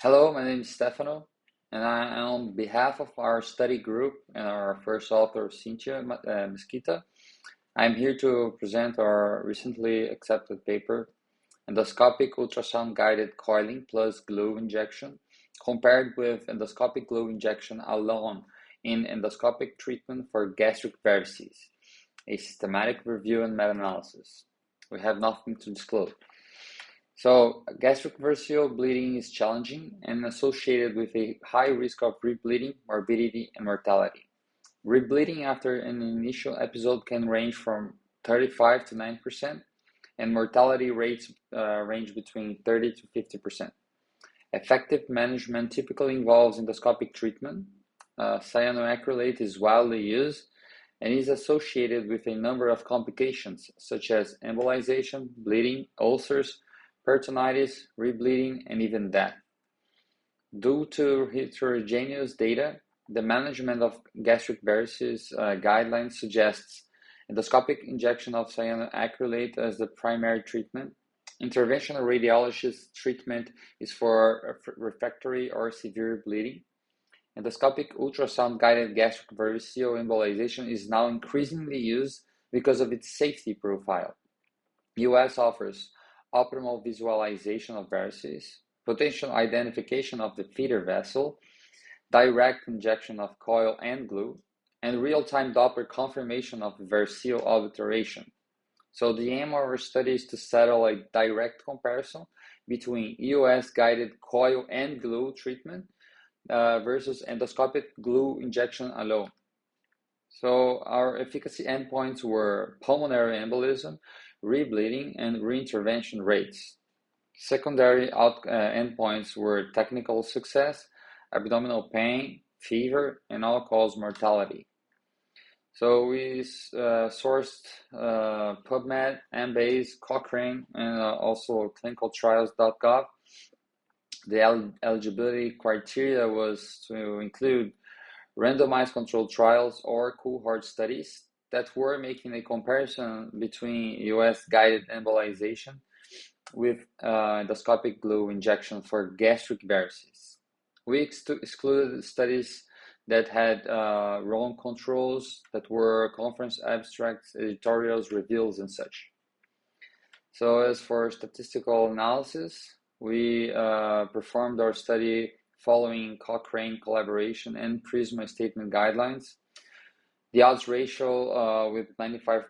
Hello, my name is Stefano, and on behalf of our study group and our first author, Cynthia Mesquita, I'm here to present our recently accepted paper, Endoscopic Ultrasound-Guided Coiling plus Glue Injection, compared with endoscopic glue injection alone in endoscopic treatment for gastric varices, a systematic review and meta-analysis. We have nothing to disclose. So gastric variceal bleeding is challenging and associated with a high risk of rebleeding, morbidity, and mortality. Rebleeding after an initial episode can range from 35 to 9%, and mortality rates range between 30 to 50%. Effective management typically involves endoscopic treatment. Cyanoacrylate is widely used and is associated with a number of complications such as embolization, bleeding, ulcers, peritonitis, rebleeding, and even death. Due to heterogeneous data, the management of gastric varices guidelines suggests endoscopic injection of cyanoacrylate as the primary treatment. Interventional radiologist treatment is for refractory or severe bleeding. Endoscopic ultrasound-guided gastric variceal embolization is now increasingly used because of its safety profile. EUS offers optimal visualization of varices, potential identification of the feeder vessel, direct injection of coil and glue, and real-time Doppler confirmation of variceal obliteration. So the aim of our study is to settle a direct comparison between EUS-guided coil and glue treatment versus endoscopic glue injection alone. So our efficacy endpoints were pulmonary embolism, rebleeding, and reintervention rates. Secondary endpoints were technical success, abdominal pain, fever, and all-cause mortality. So we sourced PubMed, Embase, Cochrane, and also clinicaltrials.gov. The eligibility criteria was to include randomized controlled trials or cohort studies that were making a comparison between EUS-guided embolization with endoscopic glue injection for gastric varices. We excluded studies that had wrong controls, that were conference abstracts, editorials, reviews, and such. So as for statistical analysis, we performed our study following Cochrane collaboration and PRISMA statement guidelines. The odds ratio with 95%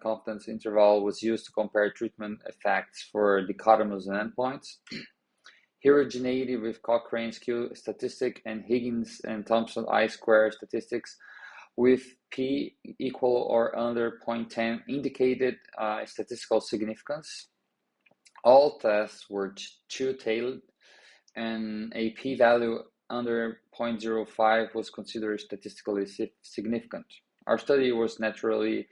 confidence interval was used to compare treatment effects for dichotomous endpoints. Heterogeneity with Cochrane's Q statistic and Higgins and Thompson I-square statistics with p equal or under 0.10 indicated statistical significance. All tests were two-tailed, and a p-value under 0.05 was considered statistically significant. Our study was naturally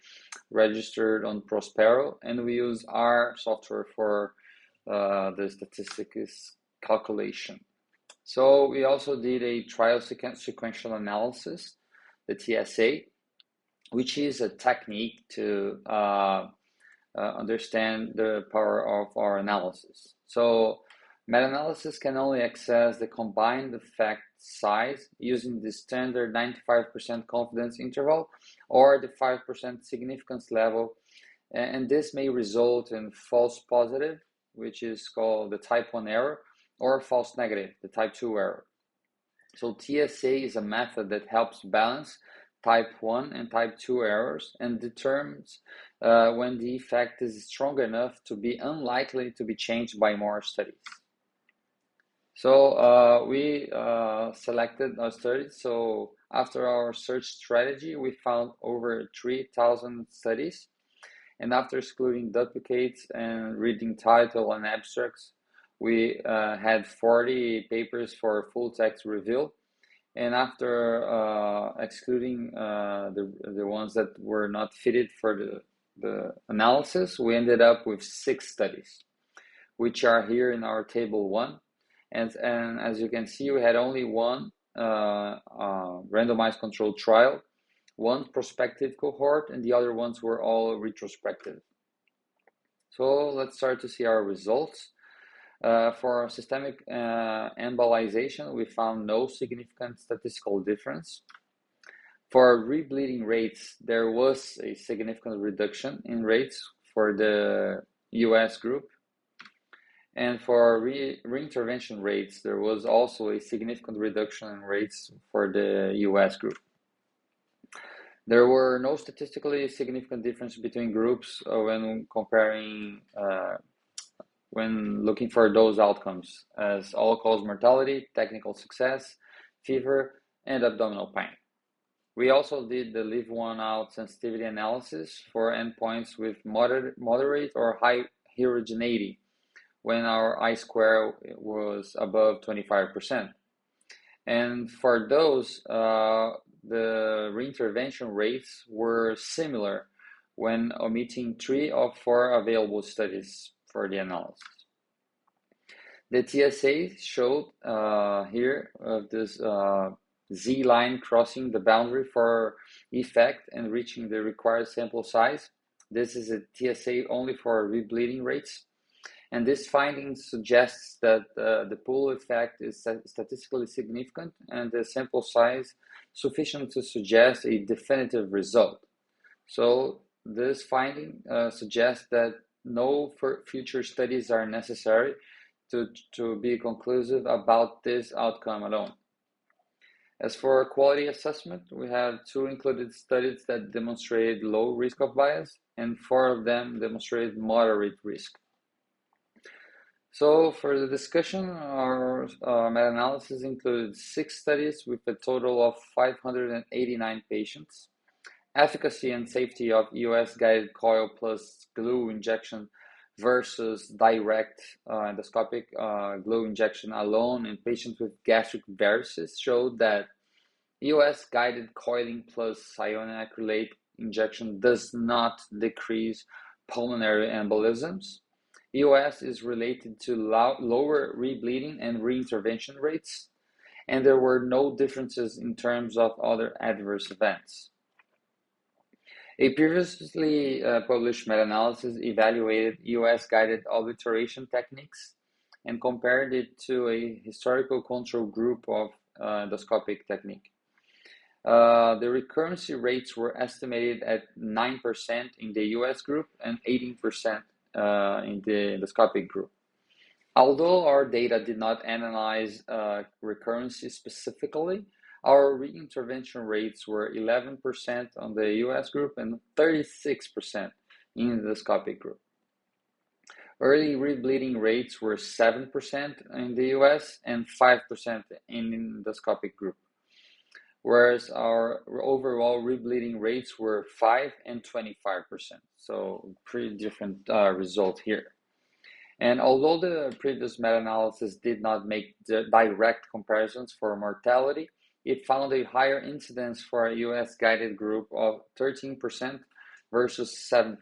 registered on Prospero, and we use R software for the statistics calculation. So we also did a trial sequential analysis, the TSA, which is a technique to understand the power of our analysis. So meta-analysis can only access the combined effect size using the standard 95% confidence interval or the 5% significance level, and this may result in false positive, which is called the type 1 error, or false negative, the type 2 error. So TSA is a method that helps balance type 1 and type 2 errors and determines when the effect is strong enough to be unlikely to be changed by more studies. So we selected our studies. So after our search strategy, we found over 3,000 studies. And after excluding duplicates and reading title and abstracts, we had 40 papers for full text review. And after excluding the ones that were not fitted for the analysis, we ended up with 6 studies, which are here in our table 1. And as you can see, we had only one randomized controlled trial, one prospective cohort, and the other ones were all retrospective. So let's start to see our results. For systemic embolization, we found no significant statistical difference. For rebleeding rates, there was a significant reduction in rates for the US group. And for reintervention rates, there was also a significant reduction in rates for the US group. There were no statistically significant difference between groups when comparing, when looking for those outcomes as all-cause mortality, technical success, fever, and abdominal pain. We also did the leave one out sensitivity analysis for endpoints with moderate or high heterogeneity when our I-square was above 25%. And for those, the reintervention rates were similar when omitting 3 of 4 available studies for the analysis. The TSA showed here of this Z line crossing the boundary for effect and reaching the required sample size. This is a TSA only for rebleeding rates. And this finding suggests that the pool effect is statistically significant and the sample size sufficient to suggest a definitive result. So this finding suggests that no future studies are necessary to be conclusive about this outcome alone. As for quality assessment, we have 2 included studies that demonstrated low risk of bias, and 4 of them demonstrated moderate risk. So for the discussion, our meta-analysis included 6 studies with a total of 589 patients. Efficacy and safety of EUS-guided coil plus glue injection versus direct endoscopic glue injection alone in patients with gastric varices showed that EUS-guided coiling plus cyanocrylate injection does not decrease pulmonary embolisms. EUS is related to lower rebleeding and reintervention rates, and there were no differences in terms of other adverse events. A previously published meta-analysis evaluated EUS-guided obliteration techniques and compared it to a historical control group of endoscopic technique. The recurrency rates were estimated at 9% in the US group and 18% in the endoscopic group. Although our data did not analyze recurrency specifically, our reintervention rates were 11% on the US group and 36% in the endoscopic group. Early rebleeding rates were 7% in the US and 5% in the endoscopic group, whereas our overall rebleeding rates were 5 and 25%. So pretty different result here. And although the previous meta-analysis did not make direct comparisons for mortality, it found a higher incidence for a US-guided group of 13% versus 7%.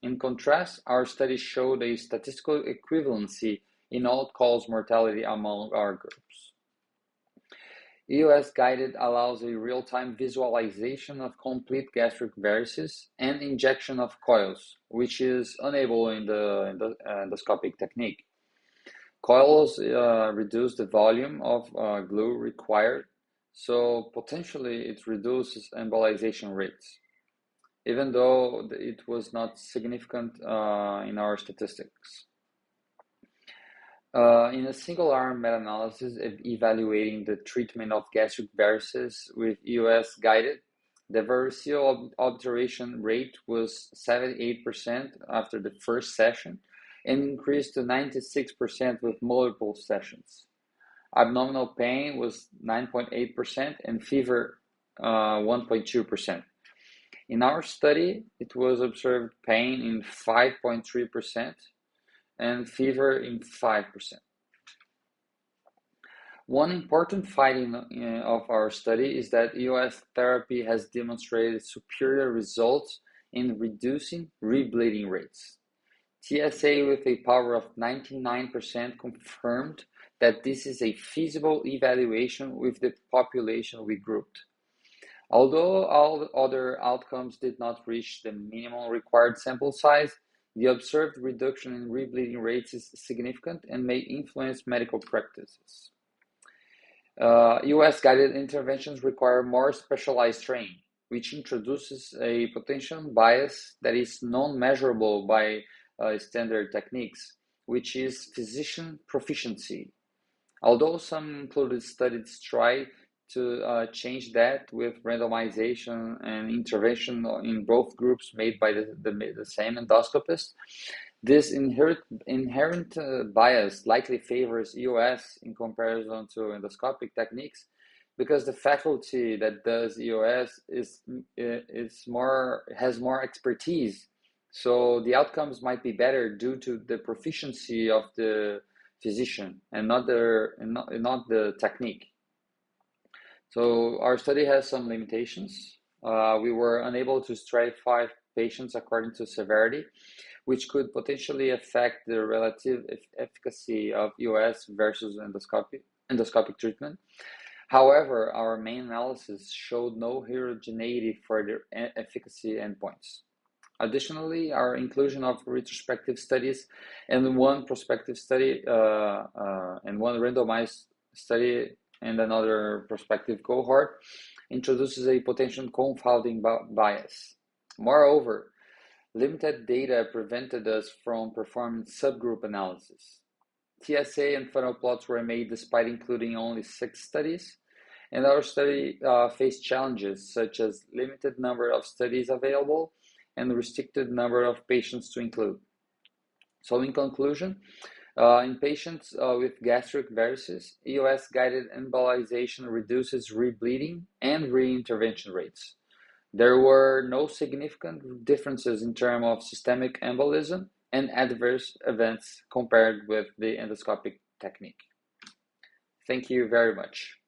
In contrast, our study showed a statistical equivalency in all-cause mortality among our groups. EUS-guided allows a real-time visualization of complete gastric varices and injection of coils, which is unable in the endoscopic technique. Coils reduce the volume of glue required, so potentially it reduces embolization rates, even though it was not significant in our statistics. In a single-arm meta-analysis evaluating the treatment of gastric varices with EUS-guided, the variceal obturation rate was 78% after the first session and increased to 96% with multiple sessions. Abdominal pain was 9.8% and fever 1.2%. In our study, it was observed pain in 5.3%. and fever in 5%. One important finding of our study is that EUS therapy has demonstrated superior results in reducing rebleeding rates. TSA with a power of 99% confirmed that this is a feasible evaluation with the population we grouped. Although all other outcomes did not reach the minimum required sample size, The observed reduction in rebleeding rates is significant and may influence medical practices. EUS-guided interventions require more specialized training, which introduces a potential bias that is non-measurable by standard techniques, which is physician proficiency. Although some included studies try to change that with randomization and intervention in both groups made by the same endoscopist, this inherent bias likely favors EOS in comparison to endoscopic techniques, because the faculty that does EOS has more expertise. So the outcomes might be better due to the proficiency of the physician and not the technique. So our study has some limitations. We were unable to stratify patients according to severity, which could potentially affect the relative efficacy of EOS versus endoscopic treatment. However, our main analysis showed no heterogeneity for the efficacy endpoints. Additionally, our inclusion of retrospective studies and one prospective study and one randomized study and another prospective cohort introduces a potential confounding bias. Moreover, limited data prevented us from performing subgroup analysis. TSA and funnel plots were made despite including only 6 studies, and our study faced challenges such as limited number of studies available and restricted number of patients to include. So in conclusion, in patients with gastric varices, EUS-guided embolization reduces rebleeding and reintervention rates. There were no significant differences in terms of systemic embolism and adverse events compared with the endoscopic technique. Thank you very much.